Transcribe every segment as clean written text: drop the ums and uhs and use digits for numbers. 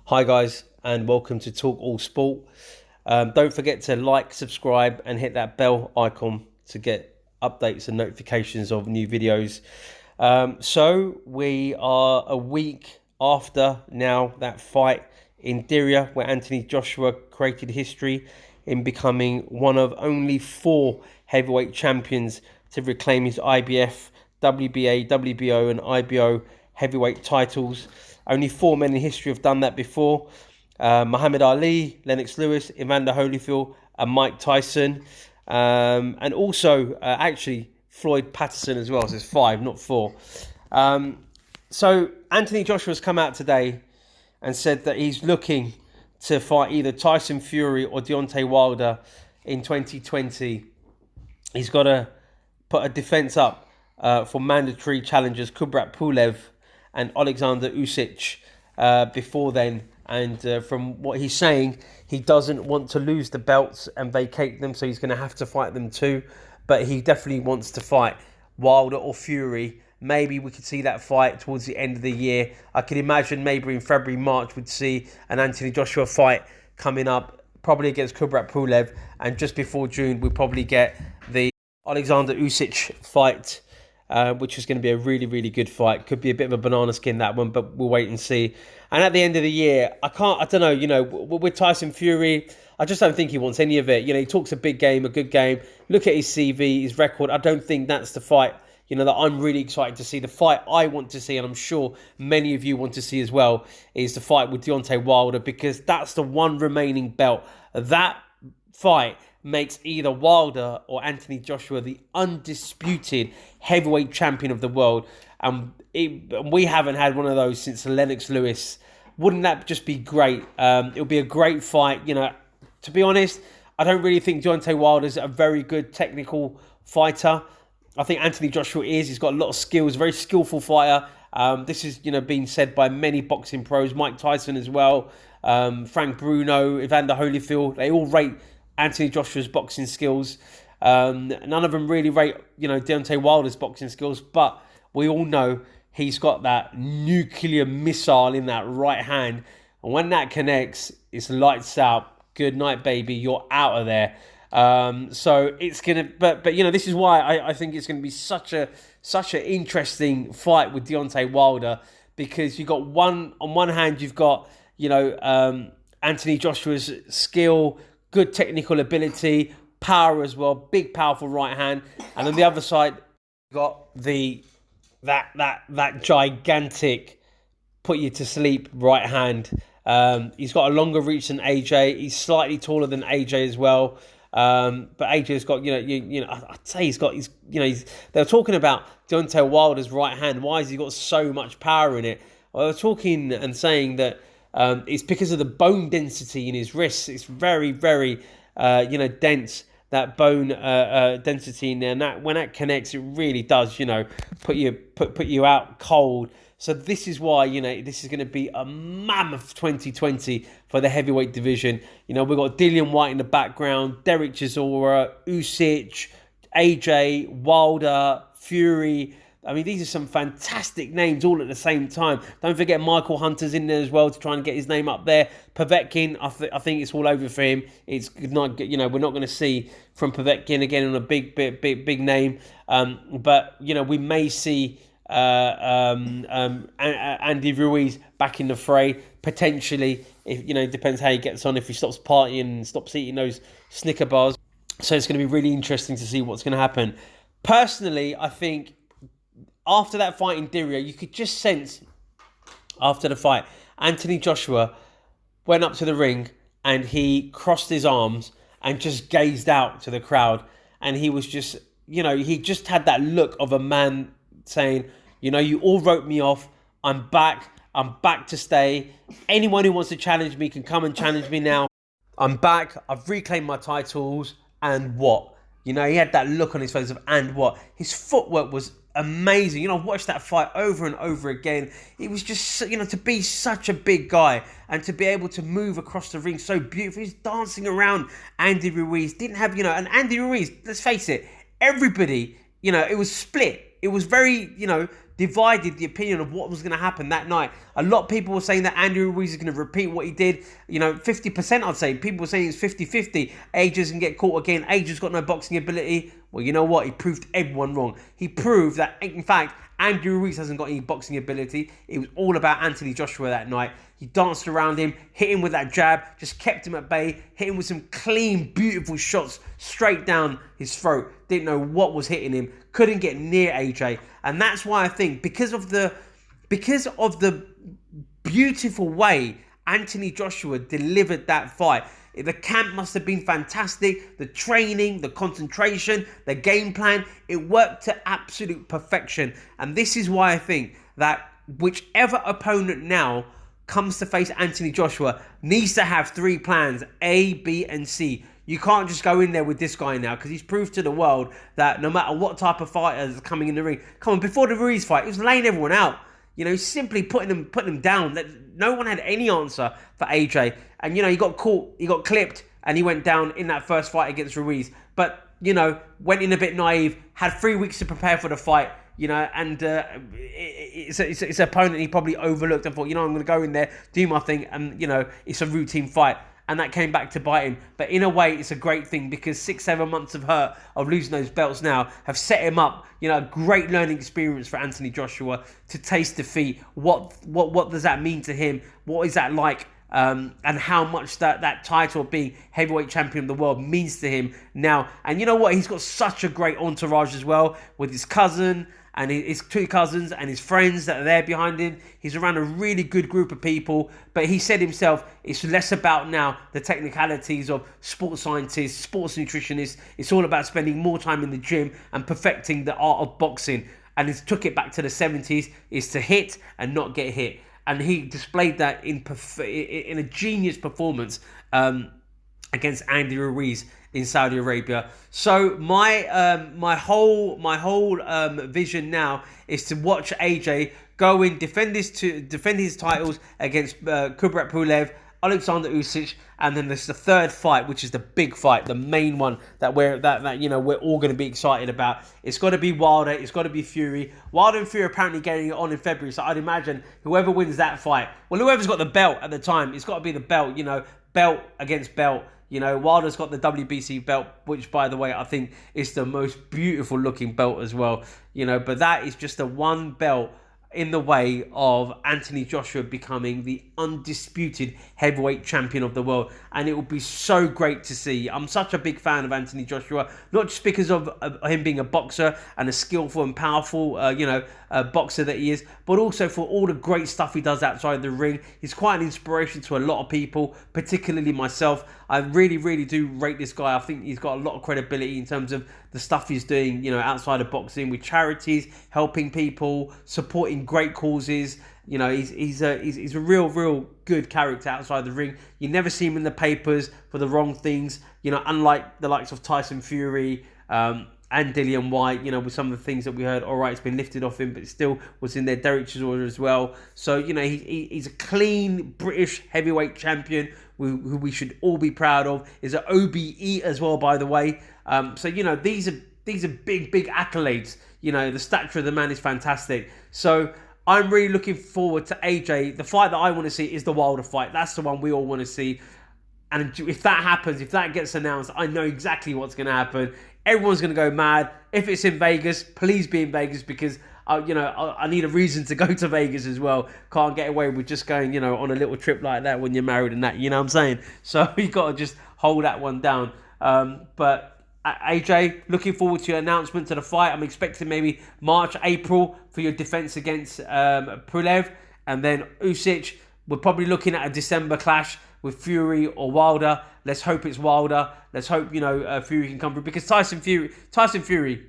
Hi guys, and welcome to Talk All Sport. Don't forget to like, subscribe, and hit that bell icon to get updates and notifications of new videos. So we are a week after now that fight in Diriyah, where Anthony Joshua created history in becoming one of only 4 heavyweight champions to reclaim his IBF, WBA, WBO, and IBO heavyweight titles. Only 4 men in history have done that before. Muhammad Ali, Lennox Lewis, Evander Holyfield, and Mike Tyson. And also, actually, Floyd Patterson as well. So it's 5, not 4. So Anthony Joshua's come out today and said that he's looking to fight either Tyson Fury or Deontay Wilder in 2020. He's got to put a defense up for mandatory challengers Kubrat Pulev and Alexander Usyk before then. And from what he's saying, he doesn't want to lose the belts and vacate them, so he's going to have to fight them too. But he definitely wants to fight Wilder or Fury. Maybe we could see that fight towards the end of the year. I could imagine maybe in February, March, we'd see an Anthony Joshua fight coming up, probably against Kubrat Pulev. And just before June, we'll probably get the Alexander Usyk fight, which is going to be a really, really good fight. Could be a bit of a banana skin, that one, but we'll wait and see. And at the end of the year, I don't know, with Tyson Fury, I just don't think he wants any of it. He talks a big game, a good game. Look at his CV, his record. I don't think that's the fight, that I'm really excited to see. The fight I want to see, and I'm sure many of you want to see as well, is the fight with Deontay Wilder, because that's the one remaining belt. That fight makes either Wilder or Anthony Joshua the undisputed heavyweight champion of the world. We haven't had one of those since Lennox Lewis. Wouldn't that just be great? It'll be a great fight. To be honest, I don't really think Deontay Wilder is a very good technical fighter. I think Anthony Joshua is. He's got a lot of skills, very skillful fighter. This is, been said by many boxing pros, Mike Tyson as well, Frank Bruno, Evander Holyfield. They all rate Anthony Joshua's boxing skills. None of them really rate, Deontay Wilder's boxing skills, but we all know he's got that nuclear missile in that right hand. And when that connects, it's lights out. Good night, baby. You're out of there. So it's gonna, but this is why I think it's gonna be such an interesting fight with Deontay Wilder, because you got on one hand you've got Anthony Joshua's skill, good technical ability, power as well, big powerful right hand, and on the other side you've got that gigantic put you to sleep right hand. He's got a longer reach than AJ. He's slightly taller than AJ as well. But AJ's got, I'd say they're talking about Deontay Wilder's right hand. Why has he got so much power in it? Well, they're talking and saying that it's because of the bone density in his wrists. It's very, very, dense, that bone density in there. And that when that connects, it really does, put you out cold. So this is why, this is going to be a mammoth 2020 for the heavyweight division. We've got Dillian White in the background, Derek Chisora, Usyk, AJ, Wilder, Fury. I mean, these are some fantastic names all at the same time. Don't forget Michael Hunter's in there as well to try and get his name up there. Povetkin, I think it's all over for him. It's not, we're not going to see from Povetkin again on a big name. But we may see Andy Ruiz back in the fray potentially. If depends how he gets on. If he stops partying and stops eating those Snicker bars. So it's going to be really interesting to see what's going to happen. Personally, I think after that fight in Diriyah, you could just sense after the fight, Anthony Joshua went up to the ring and he crossed his arms and just gazed out to the crowd, and he was just, he just had that look of a man saying, you all wrote me off. I'm back to stay. Anyone who wants to challenge me can come and challenge me now. I'm back. I've reclaimed my titles. And what? He had that look on his face of, and what? His footwork was amazing. I've watched that fight over and over again. It was just, to be such a big guy and to be able to move across the ring so beautifully. He's dancing around Andy Ruiz. Didn't have, and Andy Ruiz, let's face it, everybody, it was split. It was very, divided the opinion of what was going to happen that night. A lot of people were saying that Andy Ruiz is going to repeat what he did. 50% I'd say. People were saying it's 50-50. AJ's going to get caught again. AJ's got no boxing ability. Well, you know what? He proved everyone wrong. He proved that, in fact, Andy Ruiz hasn't got any boxing ability. It was all about Anthony Joshua that night. He danced around him, hit him with that jab, just kept him at bay, hit him with some clean, beautiful shots straight down his throat. Didn't know what was hitting him. Couldn't get near AJ. And that's why I think, because of the beautiful way Anthony Joshua delivered that fight, the camp must have been fantastic. The training, the concentration, the game plan, it worked to absolute perfection. And this is why I think that whichever opponent now comes to face Anthony Joshua needs to have 3 plans, A, B, and C. You can't just go in there with this guy now, because he's proved to the world that no matter what type of fighters are coming in the ring. Come on, before the Ruiz fight, he was laying everyone out. Simply putting them down. No one had any answer for AJ. And, he got caught, he got clipped, and he went down in that first fight against Ruiz. But, went in a bit naive, had 3 weeks to prepare for the fight, and it's an opponent he probably overlooked and thought, I'm going to go in there, do my thing, and, it's a routine fight. And that came back to bite him. But in a way, it's a great thing, because 6-7 months of hurt, of losing those belts now, have set him up, a great learning experience for Anthony Joshua to taste defeat. What does that mean to him? What is that like? And how much that title of being heavyweight champion of the world means to him now. And you know what? He's got such a great entourage as well, with his cousin and his 2 cousins and his friends that are there behind him. He's around a really good group of people. But he said himself, it's less about now the technicalities of sports scientists, sports nutritionists. It's all about spending more time in the gym and perfecting the art of boxing. And he took it back to the 70s, is to hit and not get hit. And he displayed that in a genius performance against Andy Ruiz in Saudi Arabia. So my whole vision now is to watch AJ go in, defend his titles against Kubrat Pulev, Alexander Usyk, and then there's the third fight, which is the big fight, the main one that we're all going to be excited about. It's got to be Wilder. It's got to be Fury. Wilder and Fury are apparently getting it on in February, so I'd imagine whoever wins that fight, well, whoever's got the belt at the time, it's got to be the belt. Belt against belt. Wilder's got the WBC belt, which, by the way, I think is the most beautiful looking belt as well. But that is just the one belt in the way of Anthony Joshua becoming the undisputed heavyweight champion of the world. And it will be so great to see. I'm such a big fan of Anthony Joshua, not just because of him being a boxer and a skillful and powerful, boxer that he is, but also for all the great stuff he does outside the ring. He's quite an inspiration to a lot of people, particularly myself. I really, really do rate this guy. I think he's got a lot of credibility in terms of the stuff he's doing, outside of boxing, with charities, helping people, supporting great causes. He's a real good character outside the ring. You never see him in the papers for the wrong things. Unlike the likes of Tyson Fury and Dillian White. With some of the things that we heard. All right, it's been lifted off him, but it still was in their Derek Chisora as well. So he's a clean British heavyweight champion who we should all be proud of. Is an OBE as well, by the way. So these are big accolades. The stature of the man is fantastic. So I'm really looking forward to AJ. The fight that I want to see is the Wilder fight. That's the one we all want to see. And if that happens, if that gets announced, I know exactly what's going to happen. Everyone's going to go mad. If it's in Vegas, please be in Vegas, because I need a reason to go to Vegas as well. Can't get away with just going, on a little trip like that when you're married and that. You know what I'm saying? So you got to just hold that one down. But AJ, looking forward to your announcement to the fight. I'm expecting maybe March, April for your defense against Pulev. And then Usyk, we're probably looking at a December clash with Fury or Wilder. Let's hope it's Wilder. Let's hope, Fury can come through. Because Tyson Fury,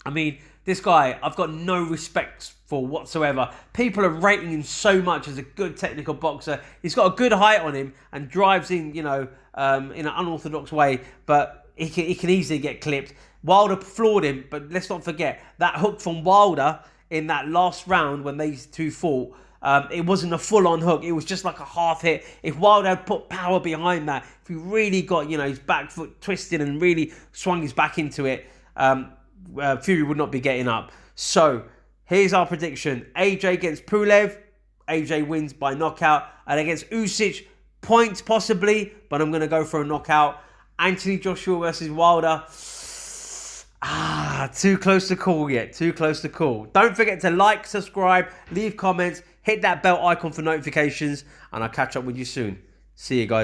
I mean, this guy, I've got no respect for whatsoever. People are rating him so much as a good technical boxer. He's got a good height on him and drives in, in an unorthodox way. But he can easily get clipped. Wilder floored him, but let's not forget that hook from Wilder in that last round when these two fought. It wasn't a full-on hook. It was just like a half hit. If Wilder had put power behind that, if he really got, his back foot twisted and really swung his back into it, Fury would not be getting up. So Here's our prediction. AJ against Pulev. AJ wins by knockout. And against Usyk, points possibly, but I'm going to go for a knockout. Anthony Joshua versus Wilder. Too close to call yet. Too close to call. Don't forget to like, subscribe, leave comments, hit that bell icon for notifications, and I'll catch up with you soon. See you guys.